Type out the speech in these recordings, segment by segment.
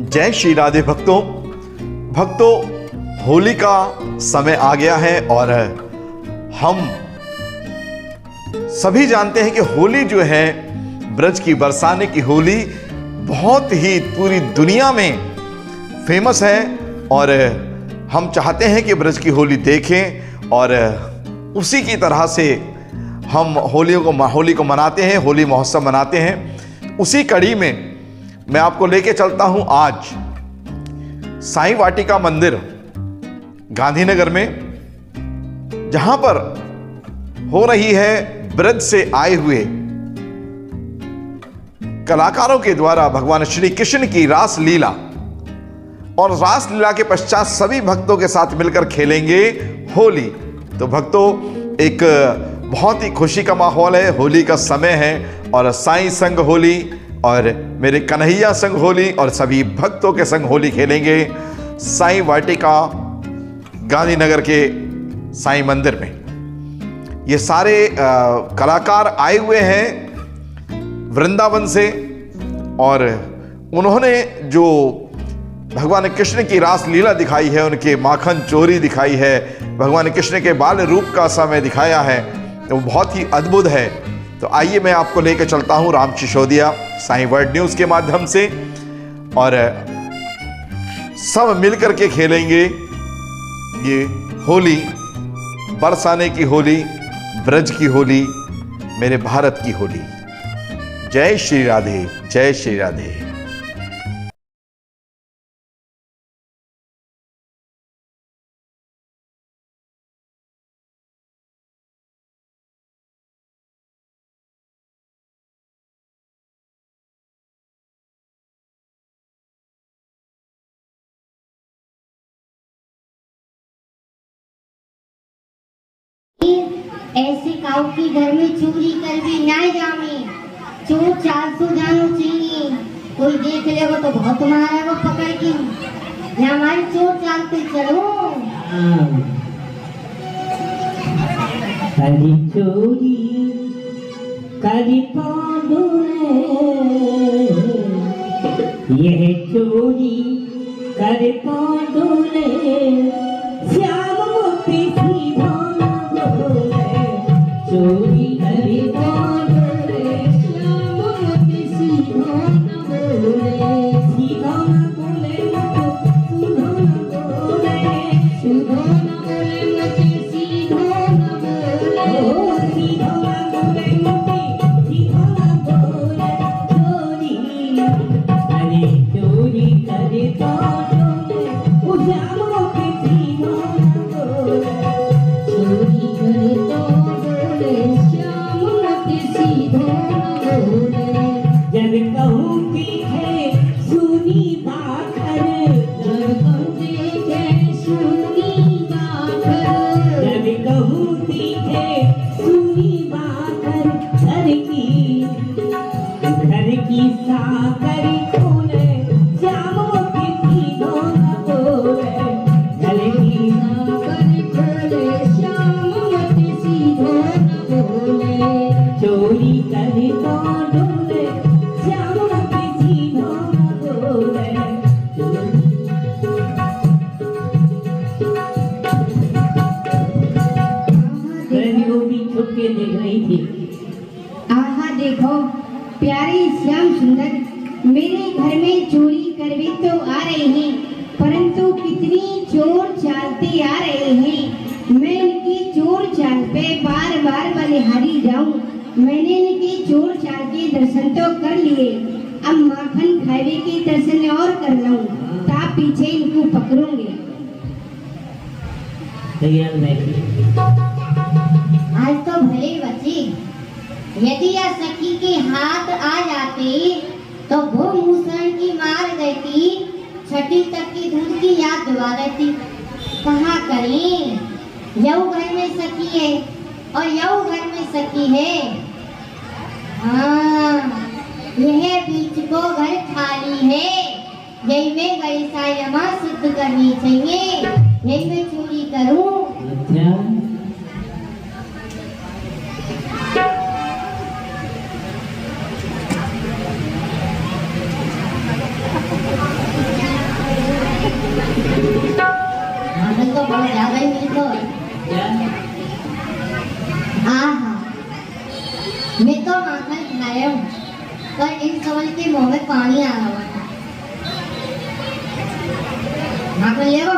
जय श्री राधे भक्तों, होली का समय आ गया है और हम सभी जानते हैं कि होली जो है ब्रज की बरसाने की होली बहुत ही पूरी दुनिया में फेमस है और हम चाहते हैं कि ब्रज की होली देखें और उसी की तरह से हम होली को मनाते हैं, होली महोत्सव मनाते हैं। उसी कड़ी में मैं आपको लेके चलता हूं आज साईं वाटिका मंदिर गांधीनगर में, जहां पर हो रही है ब्रज से आए हुए कलाकारों के द्वारा भगवान श्री कृष्ण की रास लीला, और रास लीला के पश्चात सभी भक्तों के साथ मिलकर खेलेंगे होली। तो भक्तों, एक बहुत ही खुशी का माहौल है, होली का समय है और साईं संग होली और मेरे कन्हैया संग होली और सभी भक्तों के संग होली खेलेंगे साईं वाटिका गांधीनगर के साईं मंदिर में। ये सारे कलाकार आए हुए हैं वृंदावन से और उन्होंने जो भगवान कृष्ण की रास लीला दिखाई है, उनके माखन चोरी दिखाई है, भगवान कृष्ण के बाल रूप का समय दिखाया है, तो वो बहुत ही अद्भुत है। तो आइए मैं आपको लेकर चलता हूं राम सिसोदिया साईं वर्ल्ड न्यूज़ के माध्यम से, और सब मिलकर के खेलेंगे ये होली, बरसाने की होली, ब्रज की होली, मेरे भारत की होली। जय श्री राधे, जय श्री राधे। ऐसे काऊ की घर में चोरी कर भी ना जामे, चोर 400 जानो चाहिए, कोई देख लेगा तो बहुत मारेगा पकड़ के, या हमारी चोर चालते चलो। करी चोरी करी पांडु ने, यह चोरी कर पांडु ने, श्याम मोती सी भाना बोले, चोरी करे पांडु ने, श्याम मोती सी भाना बोले, सीधा ना बोले मत सुधा ना बोले, सुधा ना बोले मत सीधा ना बोले, सीधा ना बोले मत सीधा ना बोले, चोरी अरे चोरी करे पांडु ने, ओ श्याम मोती सी भाना बोले, चोरी करे पांडु ने, श्याम मोती सी भाना बोले। जब कहूँ की है सुनी बाखर, जब कहूँ की है सुनी बाखर, जब कहूँ की है सुनी बाखर, घर की साकर खोले, श्याम मोती सी भाना बोले, घर की साकर खोले, श्याम मोती सी भाना बोले, चोरी करे पांडु ने, श्याम मोती सी भाना बोले। रंगों भी छुप के देख रही थी। आहा देखो प्यारे श्याम सुंदर मेरे घर में चोरी करवे तो आ रहे हैं, परंतु कितनी चोर चालते आ रहे हैं। मैं इनकी चोर चाल पे बार बार बलिहारी जाऊं। मैंने इनकी चोर चाल के दर्शन तो कर लिए, अब माखन खावे के दर्शन और कर लूं, ता पीछे इनको पकड़ूंगे। तैयार नहीं। आज तो भले बचे, यदि यह सखी के हाथ आ जाते तो वो मूसण की मार देती, छठी तक की दूध की याद दिवा देती। कहा करें, यऊ घर में सखी है और यऊ घर में सखी है। हाँ, यह बीच को घर खाली है, यही में गई सायमा सिद्ध करनी चाहिए, यही में चोरी करूं। अच्छा मुंह में पानी आ रहा है। माखन ले लो।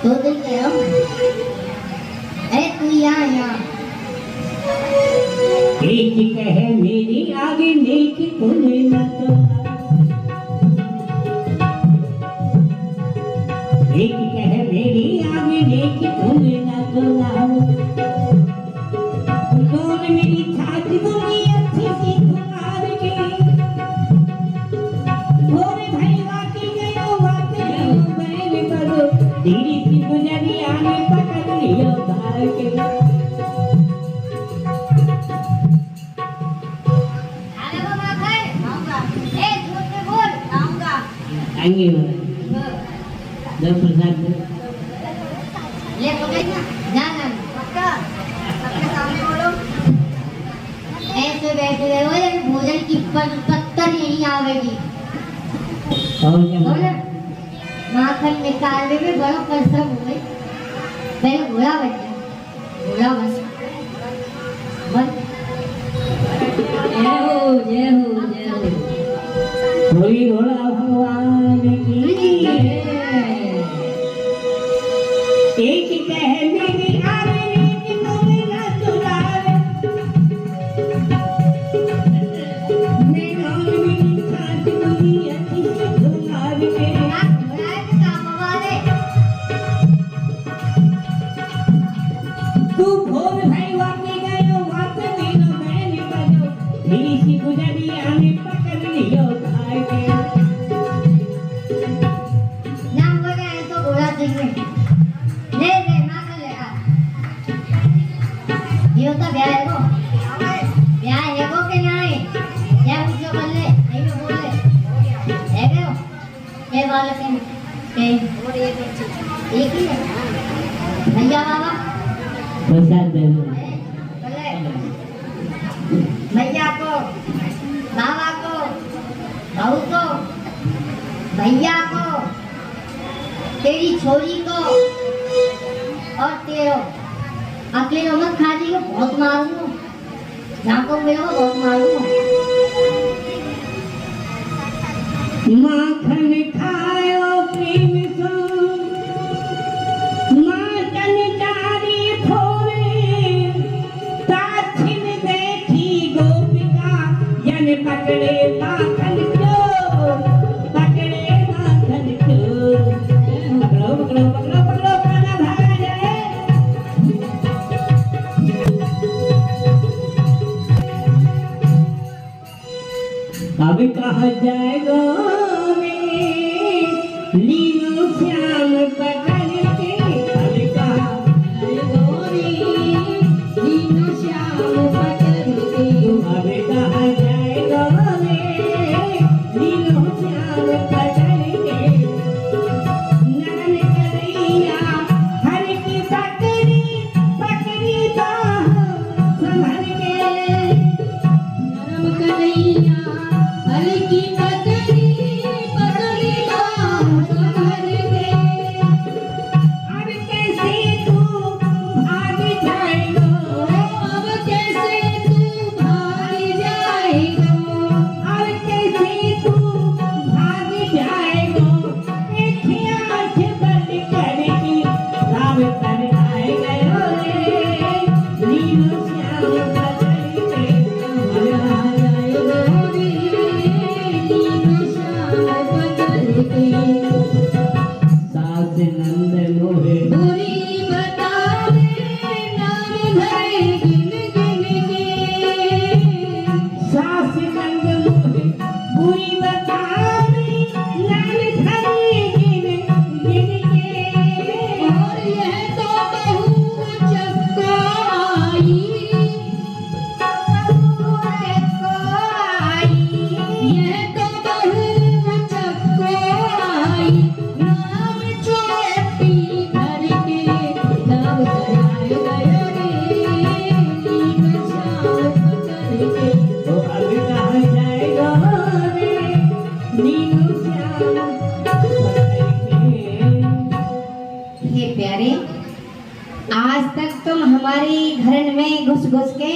दो दिन ले लो। अरे तू यहाँ एक कहे मेरी आगे नेक तूने न तोला, एक कहे मेरी आगे नेक तूने न तोला, कौन मेरी छाछ दूंगी अच्छी सी तुम्हार के, भोरे भाई वाकी गयो वाते बैन करो, धीरे सी गुजरिया में पकड़ लियो धार के। आएंगे दो प्रसाद ले पकड़ ना ना पक्का सबके सामने बोलो। ऐसे बैठे रहो ये भोजन की पत्तर नहीं आवेगी। और क्या बोले माखन निकालने में बड़ा परिश्रम हो गई। पहले घोड़ा बन गया, घोड़ा बस बन। जय हो जय हो। कोई घोड़ा भगवान की एक कह मेरी आवे कि तुम्हें न तुलावे, मैं कौन मेरी छाछ दूंगी अच्छी सी तुम्हार के, तू भोर भाई वाके गयो वात नीलो मैंने बजो, धीरे सी गुजरिया में पकड़ लियो धार के। एक ही है भैया बाबा प्रसाद दे दो। भैया को बाबा को बहू को भैया को तेरी छोरी को और तेरो अकेले मत खा जी को बहुत मारूंगा, जहाँ को मेरे को बहुत मारूंगा। माखन खायो प्रेम सो, माखन चारी थोरे, ताछिन देखी गोपिका यन पकड़े माखन चोर, पकड़े माखन चोर। पकड़ो पकड़ो पकड़ो पकड़ो खाना भागा जाए। अब कहाँ जाएगा लीलो श्याम पकड़ के, अब कहाँ जाएगा लीलो श्याम पकड़ के, अब कहाँ जाएगा लीलो श्याम पकड़ के। नगन कन्हैया हर की पकड़ी पकड़ी बाह संभल के, नरम कन्हैया हर की पकड़ी पकड़ी बाह संभल के। अब कैसे तू भाग जाएगा, अब कैसे तू भाग जाएगा, अब कैसे तू भाग जाएगा। एक आँख बंद करके राम पर आए गयो रे, लीलो श्याम पकड़ के, अब आ जाएगा रे, लीलो श्याम पकड़ के। सास नंद मोहे बुरी बतावे नाम धरे गिन गिन के, सास नंद मोहे बुरी बतावे नाम धरे गिन गिन के। और यह तो बहू चक्काई, यह तो बहू चक्काई, नाम चोटी भर के, नाम धराए गयो रे, लीलो श्याम पकड़ के। तो अब कहाँ जाएगा रे, लीलो श्याम पकड़ के। हे प्यारे, आज तक तुम हमारे घर में घुस घुस के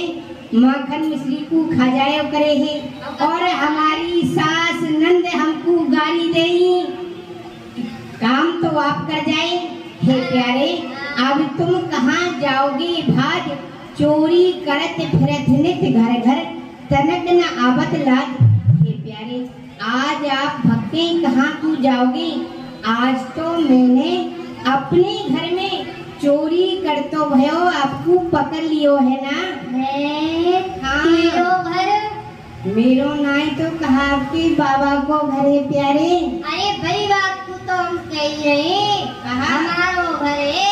माखन मिश्री को खा जाए करे है और हमारी सास नंद हमको गाली देई। काम तो आप कर जाए। हे प्यारे, अब तुम कहाँ जाओगे भाज, चोरी करत फिरत नित घर घर, तनक न आवत लाज। हे प्यारे, आज आप भक्ति कहाँ को जाओगे? आज तो मैंने अपने घर में चोरी करतो भयो आपको पकड़ लियो है ना। है हाँ। तेरो घर? मेरो नाई तो कहा आपके बाबा को घर है प्यारे। अरे भाई बात को तो हम कह रहे, हमारो घर है,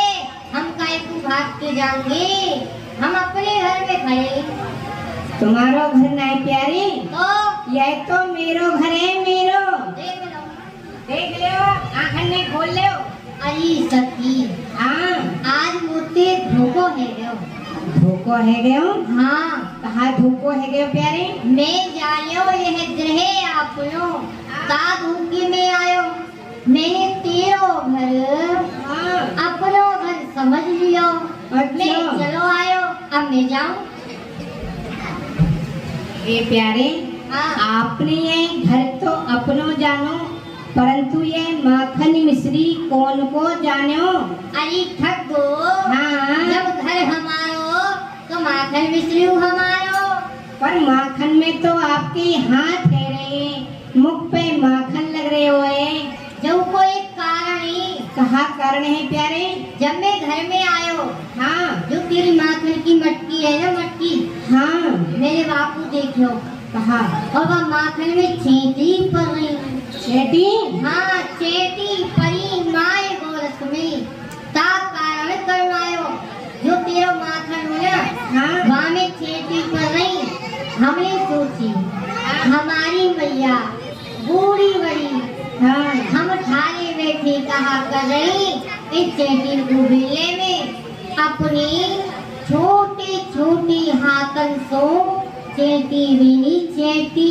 हम काहे को भाग के जाएंगे, हम अपने घर में खड़े। तुम्हारो घर नाई प्यारे, तो यह तो मेरो घर है मेरो। देख लो, देख लो, आँखन ने खोल लो। अरे सखी, हाँ, आज मोते धोखो है गयो। धोखो है गयो। हाँ, कहा धोखो है गयो प्यारे? मैं जायो यह ग्रह आपनो, ता धोखे में आयो। मैंने तेरो घर हाँ, अपनो घर समझ लियो। अच्छा। मैं चलो आयो, अब मैं जाऊं। ये प्यारे, हाँ, आपने ये घर तो अपनो जानो, परंतु ये माखन मिश्री कौन को जानो? अरे ठग दो। हाँ, जब घर हमारो तो माखन मिश्री हमारो। पर माखन में तो आपके हाथ है रहे, मुख पे माखन लग रहे हुए। जो कोई कारण ही, कहा कारण है प्यारे? जब मैं घर में आयो, हाँ, जो तेरी माखन की मटकी है ना, मटकी, हाँ, मेरे बापू देखो, कहा और वह माखन में चींटी पड़ रही। चेटी? हाँ, चेटी परी माए गोरस में, ता कारण करवायो। जो तेरा माखन हो ना, हाँ, वहाँ में चेटी पड़ रही। हमने सोची, हमारी मैया बूढ़ी बड़ी, हाँ, हम ठाने बैठे कहा कर रही, इस चेटी को बिल्ले में अपनी छोटी छोटी हाथन सो चेटी बिनी चेटी।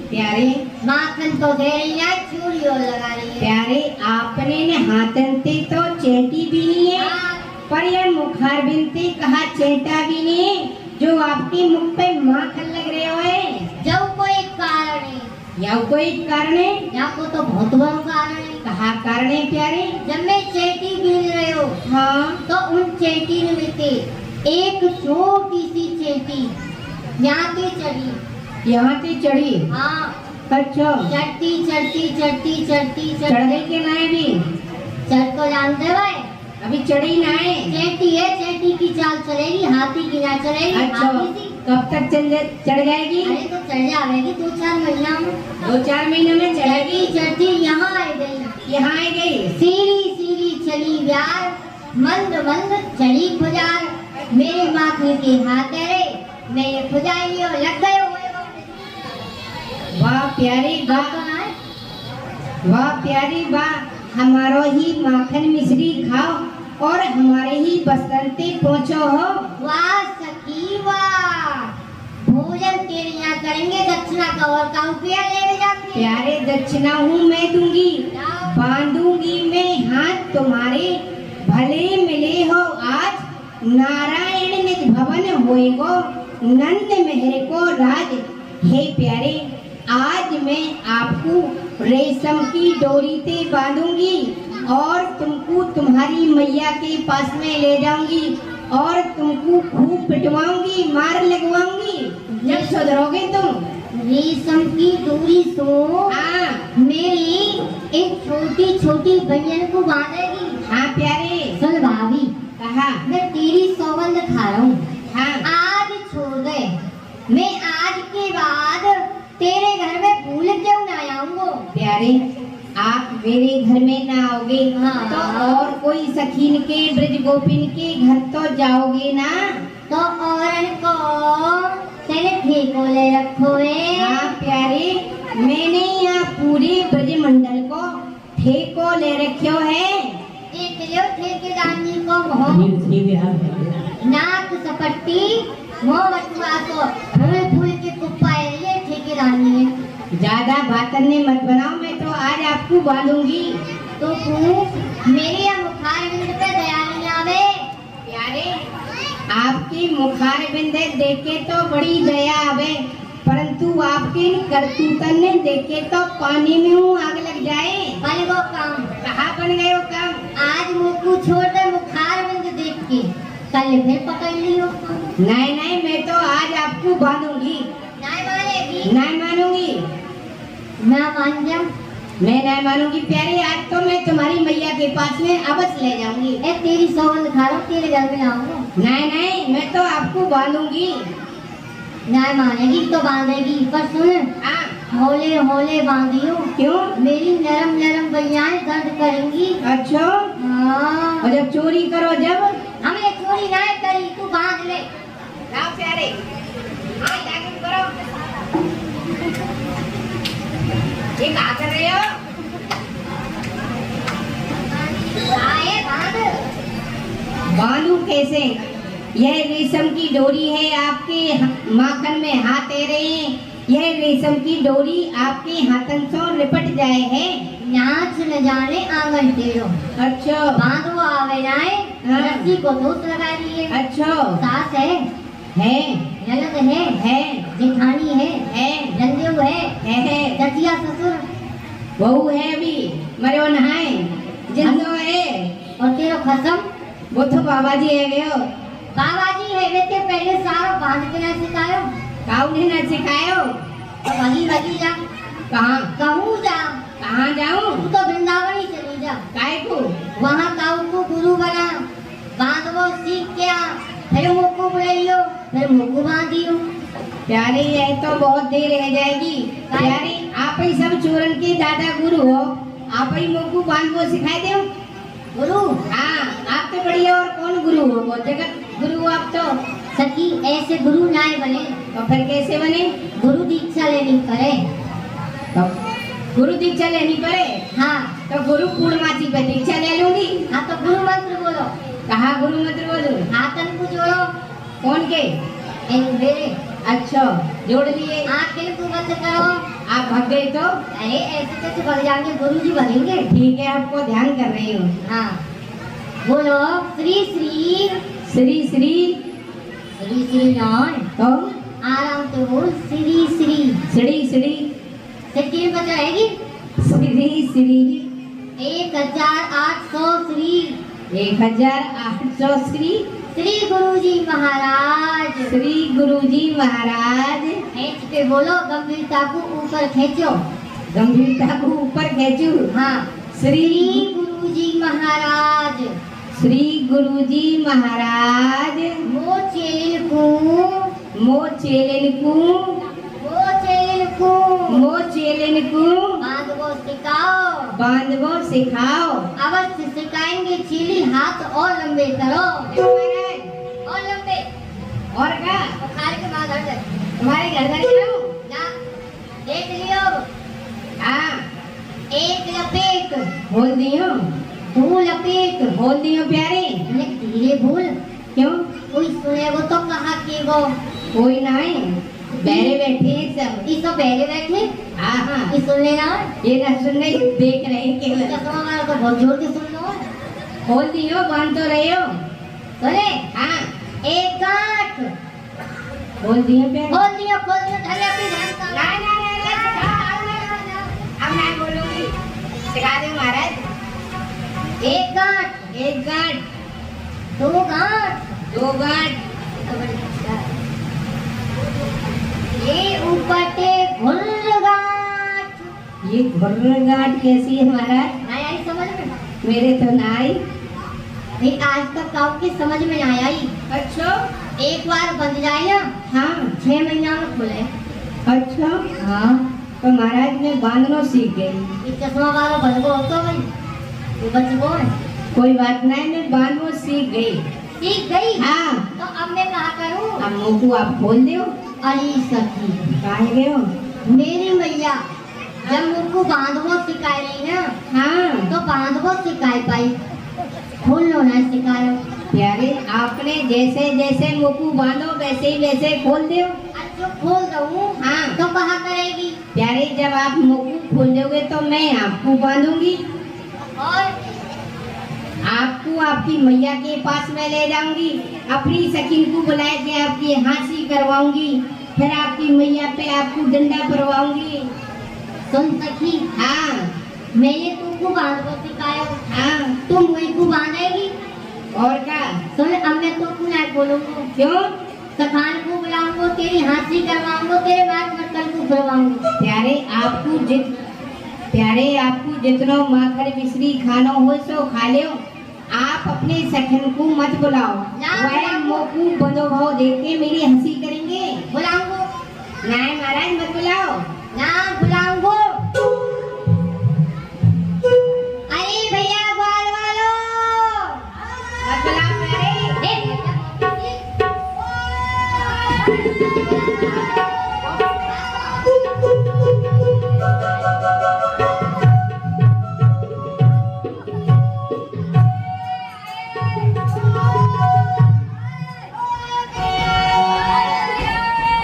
प्यारे, माखन तो दे रही है, चूड़ियों लगा रही है। प्यारे, आपने ने हाथन ते तो चेटी भी नहीं है, हाँ, पर यह मुखार बिनते कहा चेटा भी नहीं है, जो आपके मुख पे माखन लग रहे हुए। जब कोई कारण है, या कोई कारण है? या को तो बहुत बड़ा कारण है। कहा कारण है प्यारे? जब मैं चेटी बीन रहे हो, हाँ, तो उन चेटी में से एक छोटी सी चेटी यहाँ पे चढ़ी। यहाँ से चढ़ी? हाँ, अच्छा, चढ़ती चढ़ती चढ़ती चढ़ती चढ़ चढ़ती गई के ना है भी? चढ़ को जानते भाई, अभी चढ़ी ना है? चेटी है, चेटी की चाल चलेगी, हाथी की ना चलेगी। अच्छा, हाथी सी। कब तक चढ़ जाएगी? अरे तो चढ़ जाएगी 2-4 महीना में। 2-4 महीने में चढ़ेगी। चढ़ती चढ़ती यहाँ आ गई, यहाँ आ गई। सीरी सीरी चली ब्यार, मंद मंद चली खुजार। मेरे माखन के हाथ रे, मेरे खुजाई और लग गए हुए। वाह प्यारी वाह, वाह प्यारी वाह, हमारो ही माखन मिश्री खाओ और हमारे ही बसंते पहुँचो हो। वाह सखी वाह, भोजन तेरे यहाँ करेंगे, दक्षिणा का और का रुपया ले जाएंगे। प्यारे, दक्षिणा हूँ मैं दूंगी, बांधूंगी मैं हाथ तुम्हारे, भले मिले हो आज नारायण निज भवन होएगो, नंद मेहर को राज। हे प्यारे, आज मैं आपको रेशम की डोरी से बांधूंगी और तुमको तुम्हारी मैया के पास में ले जाऊंगी और तुमको खूब पिटवाऊंगी, मार लगवाऊंगी, जब सुधरोगे तुम। रेशम की डोरी सो हाँ, मेरी एक छोटी छोटी बहन को बांधेगी। हाँ प्यारे, सुन भाभी, कहा मैं तेरी सौगंध खा रहा हूँ, हाँ, आज छोड़ दे। मैं आज के बाद तेरे घर में भूल क्यों ना आऊंगा। प्यारे, आप मेरे घर में ना आओगे हाँ। तो और कोई सखीन के ब्रज गोपिन के घर तो जाओगे ना। तो औरन को तेरे ठेको ले रखो है। हाँ प्यारे, मैंने यहाँ पूरे ब्रज मंडल को ठेको ले रखो है। देख लो ठेकेदारनी को मोह नाक सपट्टी मोह बटुआ को फूल फूल के कुप्पा ये ठेकेदारनी है। ज्यादा बातने मत बनाओ, मैं तो आज आपको बांधूंगी। तो तू मेरे या मुखार बिंद पे दया नहीं आवे। प्यारे, आपकी मुखार बिंदे देखे तो बड़ी दया आवे, परंतु आपके करतूतन ने देखे तो पानी में हूँ आग लग जाए। बन गो काम। कहाँ बन गए हो काम? आज मुकु छोड़ दे मुखार बिंद देख के, कल फिर पकड़ लियो। नहीं नहीं, मैं तो आज आपको बांधूंगी। नहीं मानेगी? नहीं मानूंगी। मैं मान जाऊं? मैं नहीं मानूंगी प्यारी, आज तो मैं तुम्हारी मैया के पास में अवश्य ले जाऊंगी। ए तेरी सौगंध खा रहा हूं, तेरे घर में लाऊंगा। नहीं नहीं, मैं तो आपको बांधूंगी। नहीं मानेगी तो बांधेगी, पर सुन, हाँ, हौले हौले बांधियो। क्यों? मेरी नरम नरम बलियाएं दर्द करेंगी। अच्छा, हाँ। और जब चोरी करो जब? हमने चोरी नहीं करी, तू बांध ले। लाओ प्यारे, हाँ जाके करो। ये क्या कर रहे हो? आए बांध। बांधू कैसे? यह रेशम की डोरी है, आपके माखन में हाथ दे रहे हैं। यह रेशम की डोरी आपके हाथन से लिपट जाए है। नाच न जाने आंगन टेढ़ो। अच्छा, बांधो आवे नाए, हाँ। रस्सी को धोस लगा लिए। अच्छा, सास है, ननद है, जेठानी है, रंजू है, दतिया ससुर, बहू है, अभी मरे वो नहाए, जिंदो है, और तेरा खसम वो तो बाबा जी है गयो। बाबा जी है, वे ते पहले सारो बांध के ना सिखायो। काऊ ने ना सिखायो? तो वही जा। कहाँ? कहूँ जा। कहाँ जाऊँ? तू तो वृंदावन ही चली जा। काय को? वहाँ काऊ को गुरु बना, बांधवो सीख के आ, फिर मुक्कू बुलाइयो, फिर मुक्कू बांधियो। प्यारी, यह तो बहुत देर रह जाएगी। प्यारी, आप ही सब चूरन के दादा गुरु हो, आप ही मुक्कू बांधवो सिखाए दो। गुरु? हाँ, आप तो बढ़िया, और कौन गुरु हो? वो जगत गुरु हो आप तो। सखी, ऐसे गुरु नाय बने। तो फिर कैसे बने? गुरु दीक्षा लेनी पड़े। तो गुरु दीक्षा लेनी पड़े? हाँ। तो गुरु पूर्णमासी पे दीक्षा ले लूंगी। हाँ तो गुरु मंत्र बोलो। कहा गुरु मंत्र बोलूं? हाथन को जोड़ो। कौन के? इन मेरे। अच्छा, जोड़ लिए। आंखें को बंद करो। आप भाग गए तो? अरे ऐसे कैसे भाग जाएंगे, गुरु जी भरेंगे। ठीक है, आपको ध्यान कर रही हूँ। हाँ बोलो, श्री श्री श्री श्री श्री श्री नाम। तो आराम से बोल, श्री श्री। श्री श्री सच्ची बताएगी? श्री श्री 1800 श्री। 1800 श्री। श्री गुरुजी महाराज। श्री गुरुजी महाराज। खींच के बोलो, गंभीरता को ऊपर खींचो। गंभीरता को ऊपर खींचू। हाँ। श्री गुरुजी महाराज। श्री गुरुजी महाराज। मो चेलिन को, मो चेलिन को, मो चेलिन को, मो चेलिन को बांधवो सिखाओ। बांधवो सिखाओ। अवश्य सिखाएंगे। चीली हाथ और लंबे करो। और लंबे। और क्या? बुखार के बाद हट जाए। तुम्हारे घर घर जाऊं? ना, देख लियो। हाँ, एक लपेट, बोल दियो। दो लपेट, बोल दियो प्यारे। धीरे बोल। क्यों? कोई सुनेगो तो कहा कि वो कोई नहीं, बैठे बैठे सब। ये सब पहले बैठे। हाँ हाँ, ये सुन लेना। ये ना सुन रही, देख रहे केवल। चश्मा वाला तो बहुत जोर के सुन लो। बोल दियो, बांध तो रहे हो। सुने? हाँ, एक गांठ। बोल दियो प्यारे। खोल दिया, धरे अपनी ध्यान का। नहीं नहीं नहीं, अब मैं बोलूंगी, सिखा दे महाराज। एक गांठ, एक गांठ, दो गांठ, दो गांठ। ये ऊपर ते घुर्र गांठ। ये घुर्र गांठ कैसी है महाराज? नहीं आई समझ में? मेरे तो ना आई। नहीं, आज तक काऊ की समझ में नहीं आई। अच्छा, एक बार बंद जाए ना, हाँ 6 महीना में खुले। अच्छा, हाँ। तो महाराज मैं बांधना सीख गई। ये चश्मा वाला बन गो तो भाई, वो बच गो। कोई बात नहीं, मैं बांधना सीख गई। सीख गई? हाँ। तो अब मैं कहा करूँ? अब मुंह को आप खोल दो। अरे सखी, काहे गए हो? मेरी मैया जब मुझको बांधवो सिखाई रही ना, हाँ, तो बांधवो सिखाई पाई, खोलना ना सिखायो। प्यारे, आपने जैसे जैसे मुकु बांधो वैसे ही वैसे खोल दो। जो खोल दूँ, हाँ। तो कहा करेगी? प्यारे, जब आप मुकु खोल दोगे तो मैं आपको बांधूंगी। और आपको आपकी मैया के पास में ले जाऊंगी, अपनी सखीन को बुला के आपकी हाँसी करवाऊंगी, फिर आपकी मैया पे आपको डंडा परवाऊंगी। सुन सखी, हाँ मैंने तुमको बांध को सिखाया, हाँ तुम वही को बांधेगी। और क्या? सुन, अब मैं तुमको नहीं बोलूंगा। क्यों? सखान को बुलाऊंगा, तेरी हाँसी करवाऊंगा, तेरे बाद मतलब को बुलवाऊंगा। प्यारे आपको जितना माखर मिश्री खाना हो सो खा लो, आप अपने सखन को मत बुलाओ। वह मोकू बदोभाव देके मेरी हंसी करेंगे। बुलाऊंगा नहीं महाराज, मत बुलाओ। ना, बुलाऊंगा। अरे भैया बाल वालो, मत बुलाओ प्यारे।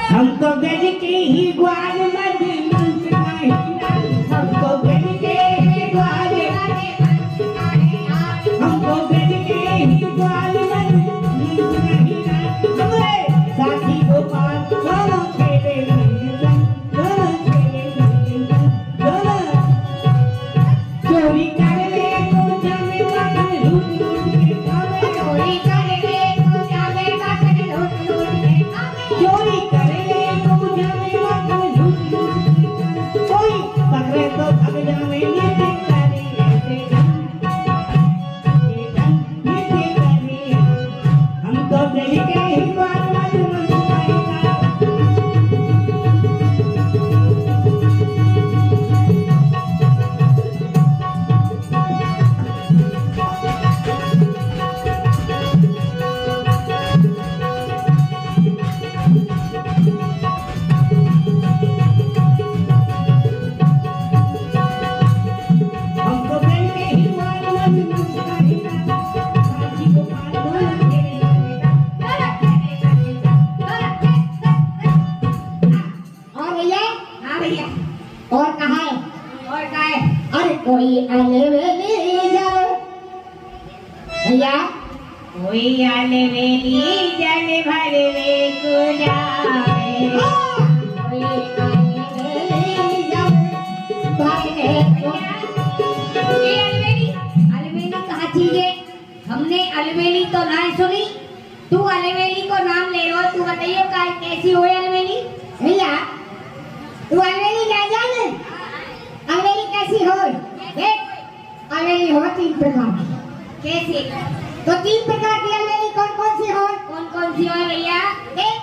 हमको गज के ही ग्वाल मत लूट नहीं ना, हमको गज के ही ग्वाल हमको गज के ही ग्वाल मत लूट नहीं ना। हमारे साथी गोपाल दोनों खेले संग, दोनों खेले संग, दोनों चोरी कर ले को जामे पागल लूट लूट के खावे, चोरी कर ले को जामे पागल लूट लूट के खावे, चोरी कर ले को जामे पागल लूट लूट के खावे, कोई पकड़े तो भाग जावे ये देखतारी ऐसे ये देखतारी हम तो दिल के ही बात मत मनवाएगा। हमको दिल के ही बात मत मनवाएगा। साथी को पार दोनों खेले और भैया, हाँ भैया। और कहा है? और क्या है? अरे कोई अलवेली जाओ भैया, कोई आले वेली जल भर वे को जाए, कोई अलवेली जाओ भागने को। ये अलवेली कहाँ चीज है? हमने अलवेली तो ना सुनी, तू अलवेली को नाम ले लो। तू बताइयो का कैसी हो अलवेली? भैया, तू अलवेली नहीं जाने? अलवेली कैसी हो? देख, अलवेली हो 3 प्रकार की। कैसे? तो 3 प्रकार की अलवेली कौन कौन सी हो? कौन कौन सी हो भैया? देख,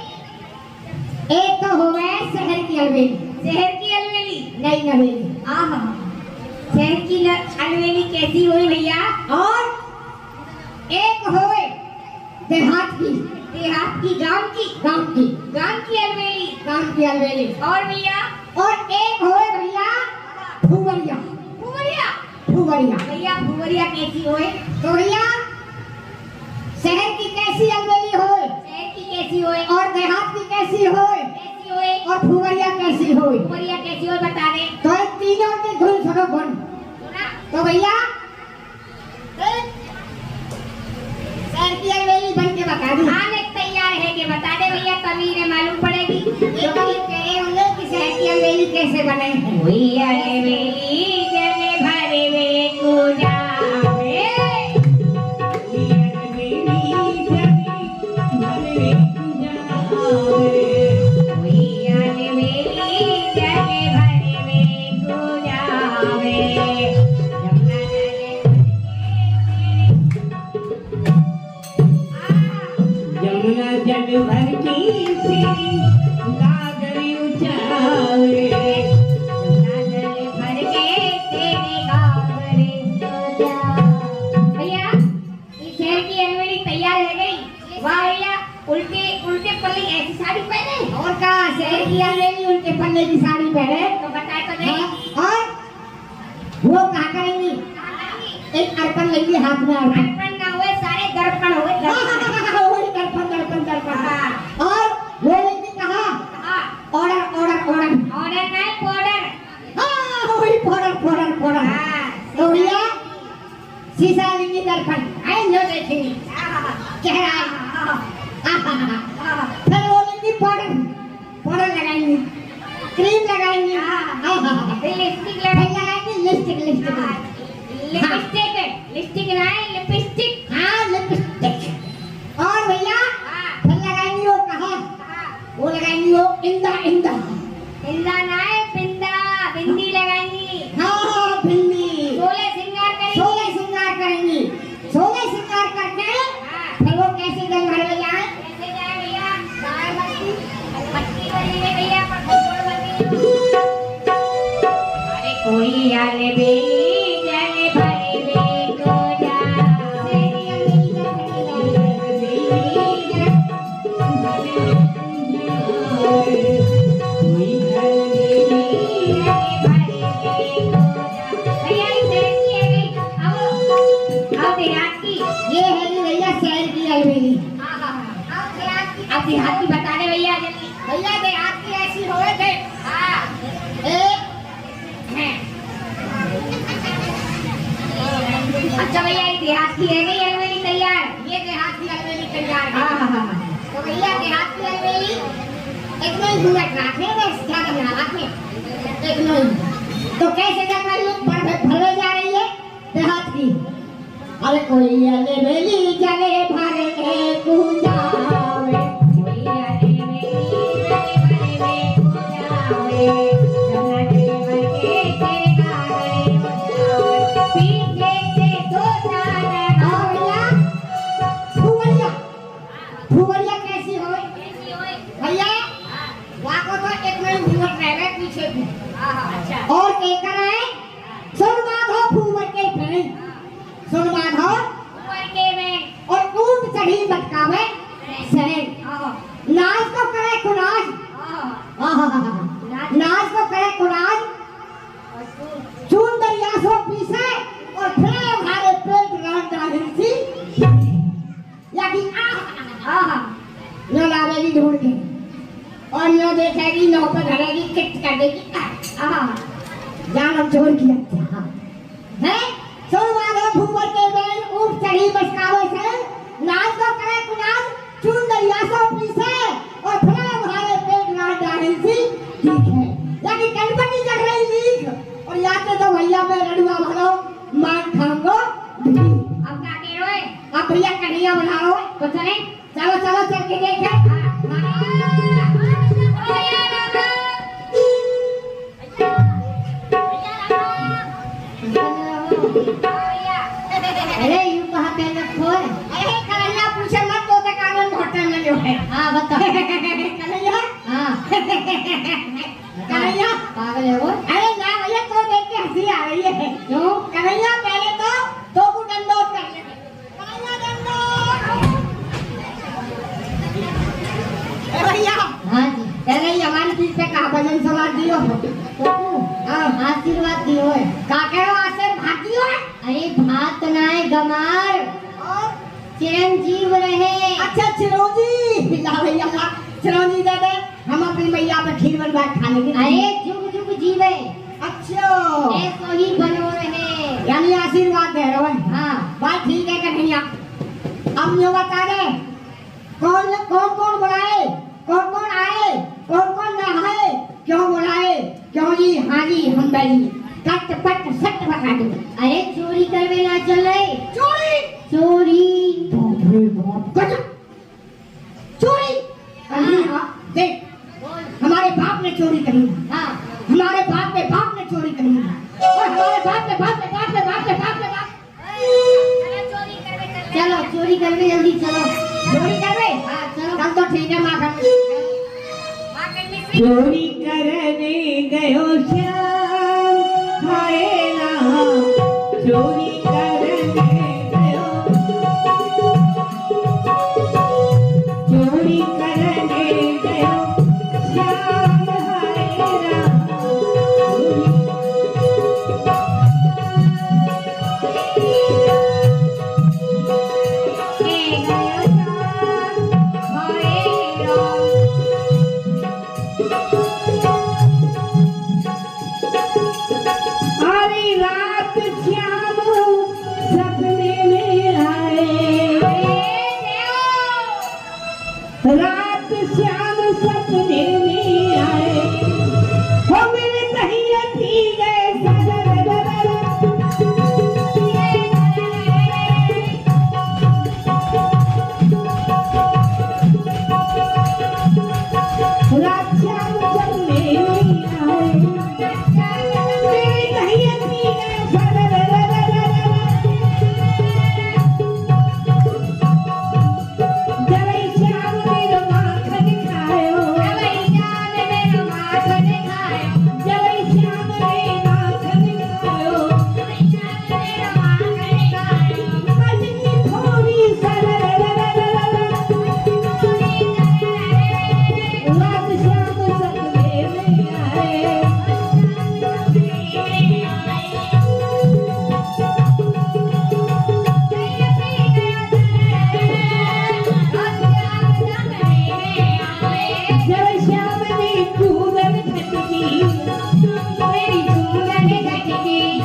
एक तो हो गए शहर की अलवेली। शहर की अलवेली? नई नवेली। आहा, शहर की अलवेली कैसी हुई भैया? और एक होए देहात की, देहात की, गांव की? गांव की, गांव की अलवेली। गांव की अलवेली। और भैया? और एक होए भैया फुवरिया। फुवरिया? फुवरिया भैया फुवरिया कैसी होए? तो भैया, शहर की कैसी अलवेली होए, शहर की कैसी होए? और देहात की कैसी होए, कैसी होए? और फुवरिया कैसी होए? फुवरिया कैसी होए बता दे। तो ये तीनों के धुन सुनो गुण। सुना? तो भैया, शहर की अलवेली बन के बता दी। हाँ मैं तैयार है कि बता दे भैया, तभी ने मालूम पड़ेगी। ये कभी कहे होंगे कि शहर की अलवेली कैसे बने। हुई अलवेली जल भर वे को जावे, कोई अलवेली जल भर वे को जाए, हुई अलवेली जल भर वे को जावे। यमुना जल भर की सिरी गागरी उठावे, यमुना जल भर के तेरे गागरे उठावे। भैया, इस शहर की अलवेली तैयार है गई। वाह भैया, उल्टे उल्टे पल्ले ऐसी साड़ी पहने। और कहा शहर की अलवेली उनके पन्ने की साड़ी पहने। तो बताए तो नहीं। और वो कहा करेंगी, एक अर्पण लेंगी हाथ में। अर्पण अर्पण ना हुए, सारे दर्पण हुए। वही दर्पण दर्पण दर्पण। हाँ। और वो लेंगी कहा, हाँ, ऑर्डर ऑर्डर ऑर्डर। ऑर्डर नहीं, पाउडर। हाँ, वही पाउडर पाउडर पाउडर। हाँ, तो भैया, शीशा लेंगी दर्पण आए जो देखेंगे चेहरा फिर बोलेंगी पाउडर लगाएंगी क्रीम लगाएंगी लिपस्टिक लगाएंगी लिपस्टिक लिपस्टिक नहीं लिपस्टिक हाँ लिपस्टिक और भैया फिर लगाएंगी वो कहा वो लगाएंगी वो इंदा इंदा नहीं पिंदा बिंदी लगाएंगी हाँ बिंदी सोले श्रृंगार करेंगी सोलह श्रृंगार करके फिर वो कैसे दिन भर में जाए कैसे जाए भैया गाय मट्टी बनी है भैया पर गोड़ बनी अरे कोई आने बेली जाने भरे को जा ये है जी भैया शहर की अलवेली अब देहात की बता दे भैया जल्दी भैया देहात की ऐसी होए थे हाँ अच्छा भैया ये देहात की रह गई अलवेली तैयार ये देहात की अलवेली तैयार है हाँ तो भैया देहात की अलवेली एक नहीं घूमट रखे बस ज्यादा बना रखे एक नहीं तो कैसे जंगल लोग भरवे जा रही है देहात की अरे कोई अलवेली चले भरे कुंजावे कोई अलवेली चले भरे कुंजावे जमुना के बरके तेरे कागड़े बजावे पीछे से दो तारा भैया फुवरिया कैसी होए भैया वहाँ को तो एक नहीं घूमट रह गए पीछे भी अच्छा और क्या कर रहे हैं सुन माधव फूवर के फिर सुन माधव ऊपर के में और ऊंट चढ़ी बटकावे शहर नाच को करे कुनाज नाच को करे कुनाज चून दरिया सो पीसे और फिर हमारे पेट रात डाली थी या कि नो लावेगी ढूंढ के और नो देखेगी नो पे धरेगी किट कर देगी जान अब चोर किया है सोमाधव भूवर के बेल ऊंट चढ़ी बसकावे से नाच को करे कुनाज चून दरिया सो पीसे और फिर हमारे पेट रात डाली थी ठीक है यानी गणपति चढ़ रही लीक और याते तो भैया में रड़ुआ भरो मान खाऊंगो अब क्या कह रहे हो अब भैया कन्हैया बना रहे हो तो चले चलो चलो चल के देखे अरे यूं कहाँ पे रखो है अरे कन्हैया पूछे मत तो तक आनंद होटल में जो है हाँ बता कन्हैया हाँ कन्हैया पागल है वो अरे ना भैया तो देख के हंसी आ रही है क्यों कन्हैया पहले तो को दंडोत कर ले कन्हैया दंडोत भैया हाँ जी पहले ही हमारी चीज पे कहा भजन समाज दियो आशीर्वाद दियो है का कहो आशीर्वाद दियो है अरे भात नाए गमार और चिरंजीव रहे अच्छा चिरौंजी ला भैया ला चिरौंजी दे दे हम अपनी मैया पे खीर बनवा खाने के अरे जुग जुग जीवे अच्छा ऐसो ही बनो रहे यानी आशीर्वाद दे रहे हो हाँ बात ठीक है कन्हैया अब ये बता दे कौन कौन बुलाए कौन कौन आए कौन कौन नहाए क्यों बुलाए क्यों जी हाँ जी हम बैली कट पट सट बता दो अरे चोरी करवे ना चल रहे चोरी चोरी कट चोरी हाँ देख हमारे बाप ने चोरी करी हाँ हमारे बाप ने चोरी करी और हमारे बाप ने चलो चोरी करवे जल्दी चलो चोरी करवे हाँ चलो कल तो ठीक है माँ चोरी करने गयो श्याम हाय राम चोरी करने गयो चोरी करने गयो श्याम हाय राम अरे रात श्याम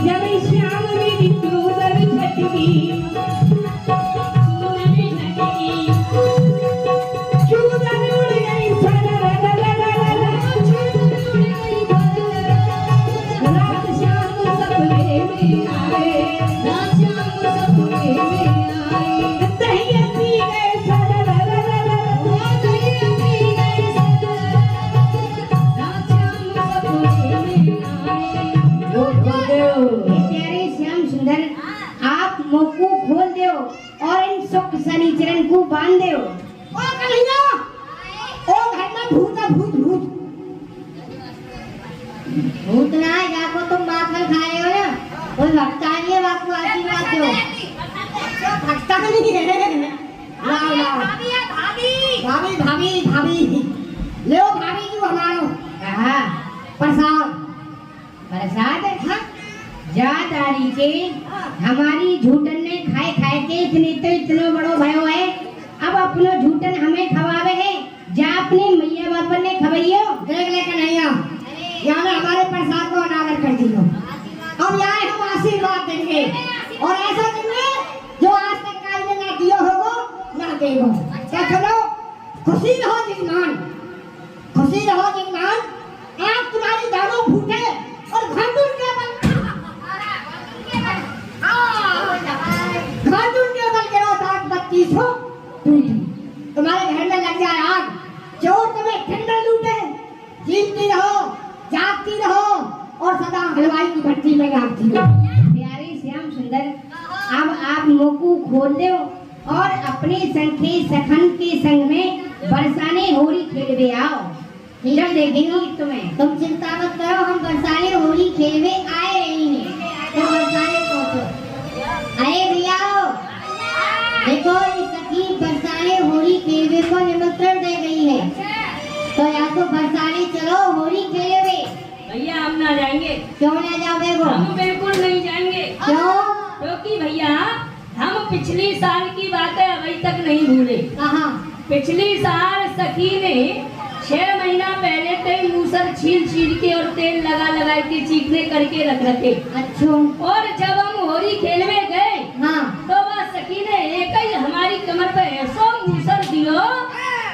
जब श्याम मेरी चूरन छटकी चूरन उड़ गई रात शाम सपने में आए दहिया पी गए प्यारे श्याम सुंदर आप मुंह को खोल दो और इन सुख शनिचरण को बांध दो। ओ कन्हैया ओ घर में भूत है, भूत भूत भूत ना है, जाको तुम माखन खाए हो ना, कोई भक्ता नहीं है, आपको आशीर्वाद दो। भक्ता नहीं है। लाओ लाओ भाभी है, भाभी। भाभी भाभी भाभी ले भाभी जी हमारो कहा प्रसाद प्रसाद जा तारी के हमारी झूठन ने खाए खाए के इतनो बड़ो भयो है, अब अपनो झूठन हमें खवावे है, जा अपने मैया बापन ने खवाइयो। देख ले कन्हैया यहाँ ने हमारे प्रसाद को अनावर कर दियो। अब यहाँ हम आशीर्वाद देंगे और ऐसा देंगे जो आज तक काल ने ना दियो होगो ना देगो। क्या चलो खुशी रहो जजमान, खुशी रहो जजमान। आज तुम्हारी दानों भूखे और घंटुन के बल घंटुन के बल गिरो दाग 32 हो तुम्हारे घर में लग जाए आग, चोर तुम्हें ठंडा लूटे, जीतती रहो जागती रहो और सदा हलवाई की भट्टी में गागती रहो। प्यारे श्याम सुंदर अब आप मुंह को खोल दो और अपने संखे सखन के संग में बरसाने होली खेलवे आओ, जब देखेंगी तुम्हें। तुम चिंता मत करो, हम बरसाने होली खेलने आए रही हैं। तो बरसाने पहुंचो। अरे भैया देखो ये सखी बरसाने होली खेलने को निमंत्रण दे गई है, तो या तो बरसाने चलो होली खेलवे। भैया हम ना जाएंगे। क्यों ना जाओगे वो? हम बिल्कुल नहीं जाएंगे। क्यों? क्योंकि भैया हम पिछली साल की बातें अभी तक नहीं भूले। कहाँ? पिछली साल सखी ने 6 महीना पहले कई मूसर छील के और तेल लगा के चीखने करके रख रखे। अच्छा और जब हम होली खेलने गए हाँ तो वह सखी ने एक ही हमारी कमर पे ऐसा मूसर दियो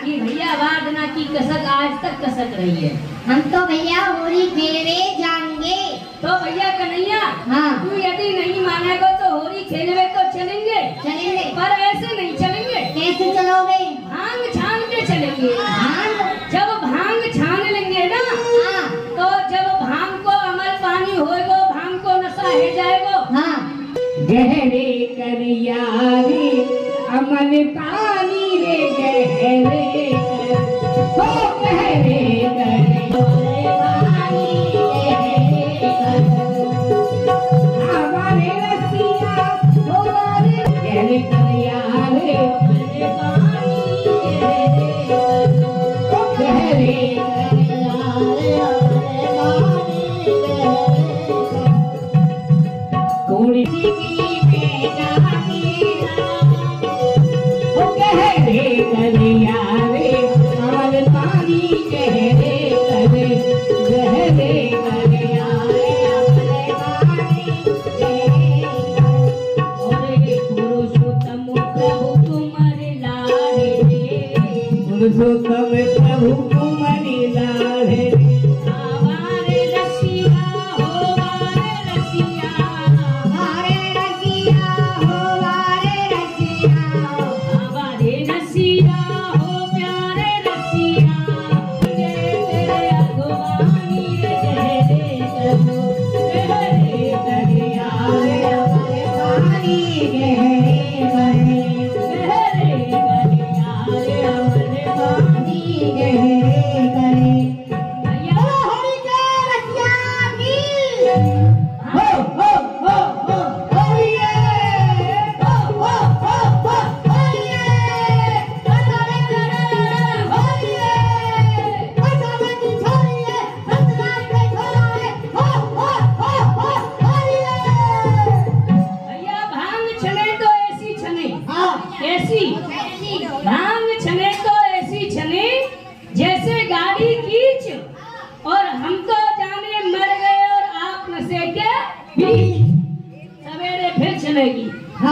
कि भैया वादना की कसक आज तक कसक रही है। हम तो भैया होली खेलने जाएंगे। तो भैया कन्हैया हाँ तू यदि नहीं मानेगा तो होली खेलने तो चलेंगे, चलेंगे। पर ऐसे नहीं चलेंगे। कैसे चलोगे? भांग छान के चलेंगे। भांग? जब भांग छान लेंगे ना हाँ तो जब भांग को अमल पानी होएगो, भांग को नशा है जाएगो। हाँ गहरे करिया रे अमल पानी रे गहरे हो गहरे हमारे रसिया हमारे गहरे करिया रे गहरे कोड़ी गहरे करिया रे अमल पानी गहरे करे गहरे करिया रे अमल पानी गहरे पुरुषोत्तम प्रभु तुम्हारे लाड़े रे पुरुषोत्तम प्रभु तुम्हारे लाड़े रे हमारे रसिया हो हमारे रसिया हमारे रसिया हो हमारे रसिया हमारे रसिया हो प्यारे रसिया तेरे अगवानी रे गहरे करो गहरे करिया रे हमारे पानी गहरे करे गहरे करिया रे हमारे पानी गहरे